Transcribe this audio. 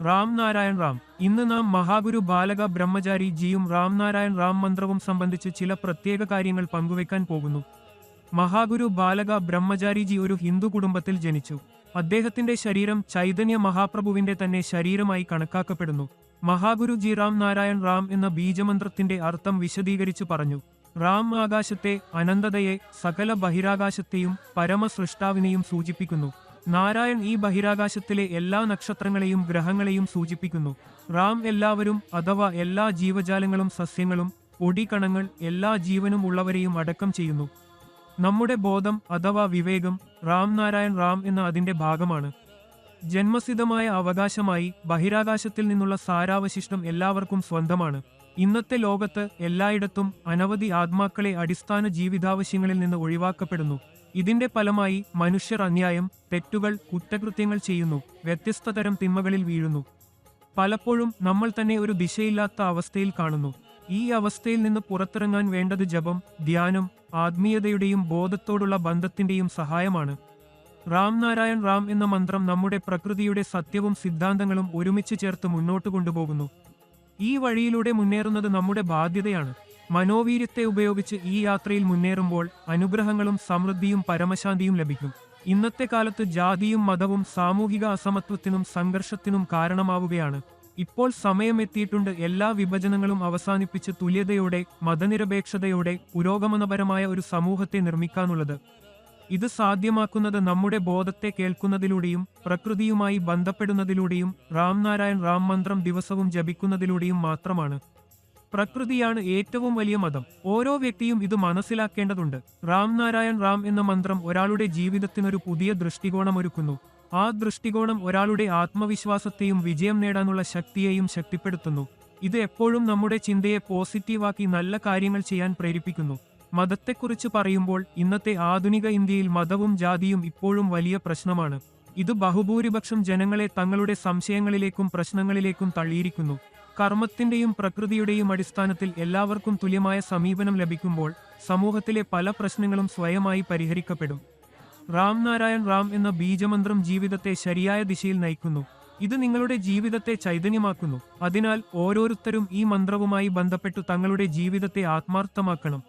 റാം നാരായൺ റാം. ഇന്ന് നാം മഹാഗുരു ബാലക ബ്രഹ്മചാരി ജിയും റാം നാരായൺ റാം മന്ത്രവും സംബന്ധിച്ച് ചില പ്രത്യേക കാര്യങ്ങൾ പങ്കുവെക്കാൻ പോകുന്നു. മഹാഗുരു ബാലക ബ്രഹ്മചാരി ജി ഒരു ഹിന്ദു കുടുംബത്തിൽ ജനിച്ചു. അദ്ദേഹത്തിന്റെ ശരീരം ചൈതന്യ മഹാപ്രഭുവിന്റെ തന്നെ ശരീരമായി കണക്കാക്കപ്പെടുന്നു. മഹാഗുരു ജി റാം നാരായൺ റാം എന്ന ബീജമന്ത്രത്തിന്റെ അർത്ഥം വിശദീകരിച്ചു പറഞ്ഞു. റാം ആകാശത്തെ, അനന്തതയെ, സകല ബഹിരാകാശത്തെയും പരമസൃഷ്ടാവിനെയും സൂചിപ്പിക്കുന്നു. നാരായൺ ഈ ബഹിരാകാശത്തിലെ എല്ലാ നക്ഷത്രങ്ങളെയും ഗ്രഹങ്ങളെയും സൂചിപ്പിക്കുന്നു. റാം എല്ലാവരും അഥവാ എല്ലാ ജീവജാലങ്ങളും, സസ്യങ്ങളും, പൊടികണങ്ങൾ, എല്ലാ ജീവനും ഉള്ളവരെയും അടക്കം ചെയ്യുന്നു. നമ്മുടെ ബോധം അഥവാ വിവേകം റാം നാരായൺ റാം എന്ന അതിന്റെ ഭാഗമാണ്. ജന്മസിദ്ധമായ അവകാശമായി ബഹിരാകാശത്തിൽ നിന്നുള്ള സാരാവശിഷ്ടം എല്ലാവർക്കും സ്വന്തമാണ്. ഇന്നത്തെ ലോകത്ത് എല്ലായിടത്തും അനവധി ആത്മാക്കളെ അടിസ്ഥാന ജീവിതാവശ്യങ്ങളിൽ നിന്ന് ഒഴിവാക്കപ്പെടുന്നു. ഇതിന്റെ ഫലമായി മനുഷ്യർ അന്യായം, തെറ്റുകൾ, കുറ്റകൃത്യങ്ങൾ ചെയ്യുന്നു, വ്യത്യസ്ത തരം തിന്മകളിൽ വീഴുന്നു. പലപ്പോഴും നമ്മൾ തന്നെ ഒരു ദിശയില്ലാത്ത അവസ്ഥയിൽ കാണുന്നു. ഈ അവസ്ഥയിൽ നിന്ന് പുറത്തിറങ്ങാൻ വേണ്ടത് ജപം, ധ്യാനം, ആത്മീയതയുടെയും ബോധത്തോടുള്ള ബന്ധത്തിന്റെയും സഹായമാണ്. റാം നാരായൺ റാം എന്ന മന്ത്രം നമ്മുടെ പ്രകൃതിയുടെ സത്യവും സിദ്ധാന്തങ്ങളും ഒരുമിച്ച് ചേർത്ത് മുന്നോട്ട് കൊണ്ടുപോകുന്നു. ഈ വഴിയിലൂടെ മുന്നേറുന്നത് നമ്മുടെ ബാധ്യതയാണ്. മനോവീര്യത്തെ ഉപയോഗിച്ച് ഈ യാത്രയിൽ മുന്നേറുമ്പോൾ അനുഗ്രഹങ്ങളും സമൃദ്ധിയും പരമശാന്തിയും ലഭിക്കും. ഇന്നത്തെ കാലത്ത് ജാതിയും മതവും സാമൂഹിക അസമത്വത്തിനും സംഘർഷത്തിനും കാരണമാവുകയാണ്. ഇപ്പോൾ സമയമെത്തിയിട്ടുണ്ട് എല്ലാ വിഭജനങ്ങളും അവസാനിപ്പിച്ച് തുല്യതയോടെ, മതനിരപേക്ഷതയോടെ പുരോഗമനപരമായ ഒരു സമൂഹത്തെ നിർമ്മിക്കാനുള്ളത്. ഇത് സാധ്യമാക്കുന്നത് നമ്മുടെ ബോധത്തെ കേൾക്കുന്നതിലൂടെയും പ്രകൃതിയുമായി ബന്ധപ്പെടുന്നതിലൂടെയും റാം നാരായൺ റാം മന്ത്രം ദിവസവും ജപിക്കുന്നതിലൂടെയും മാത്രമാണ്. പ്രകൃതിയാണ് ഏറ്റവും വലിയ മതം. ഓരോ വ്യക്തിയും ഇത് മനസ്സിലാക്കേണ്ടതുണ്ട്. റാം നാരായൺ റാം എന്ന മന്ത്രം ഒരാളുടെ ജീവിതത്തിനൊരു പുതിയ ദൃഷ്ടികോണമൊരുക്കുന്നു. ആ ദൃഷ്ടികോണം ഒരാളുടെ ആത്മവിശ്വാസത്തെയും വിജയം നേടാനുള്ള ശക്തിയെയും ശക്തിപ്പെടുത്തുന്നു. ഇത് എപ്പോഴും നമ്മുടെ ചിന്തയെ പോസിറ്റീവാക്കി നല്ല കാര്യങ്ങൾ ചെയ്യാൻ പ്രേരിപ്പിക്കുന്നു. മതത്തെക്കുറിച്ച് പറയുമ്പോൾ ഇന്നത്തെ ആധുനിക ഇന്ത്യയിൽ മതവും ജാതിയും ഇപ്പോഴും വലിയ പ്രശ്നമാണ്. ഇത് ബഹുഭൂരിപക്ഷം ജനങ്ങളെ തങ്ങളുടെ സംശയങ്ങളിലേക്കും പ്രശ്നങ്ങളിലേക്കും തള്ളിയിരിക്കുന്നു. കർമ്മത്തിന്റെയും പ്രകൃതിയുടെയും അടിസ്ഥാനത്തിൽ എല്ലാവർക്കും തുല്യമായ സമീപനം ലഭിക്കുമ്പോൾ സമൂഹത്തിലെ പല പ്രശ്നങ്ങളും സ്വയമായി പരിഹരിക്കപ്പെടും. റാം നാരായൺ റാം എന്ന ബീജമന്ത്രം ജീവിതത്തെ ശരിയായ ദിശയിൽ നയിക്കുന്നു. ഇത് നിങ്ങളുടെ ജീവിതത്തെ ചൈതന്യമാക്കുന്നു. അതിനാൽ ഓരോരുത്തരും ഈ മന്ത്രവുമായി ബന്ധപ്പെട്ടു തങ്ങളുടെ ജീവിതത്തെ ആത്മാർത്ഥമാക്കണം.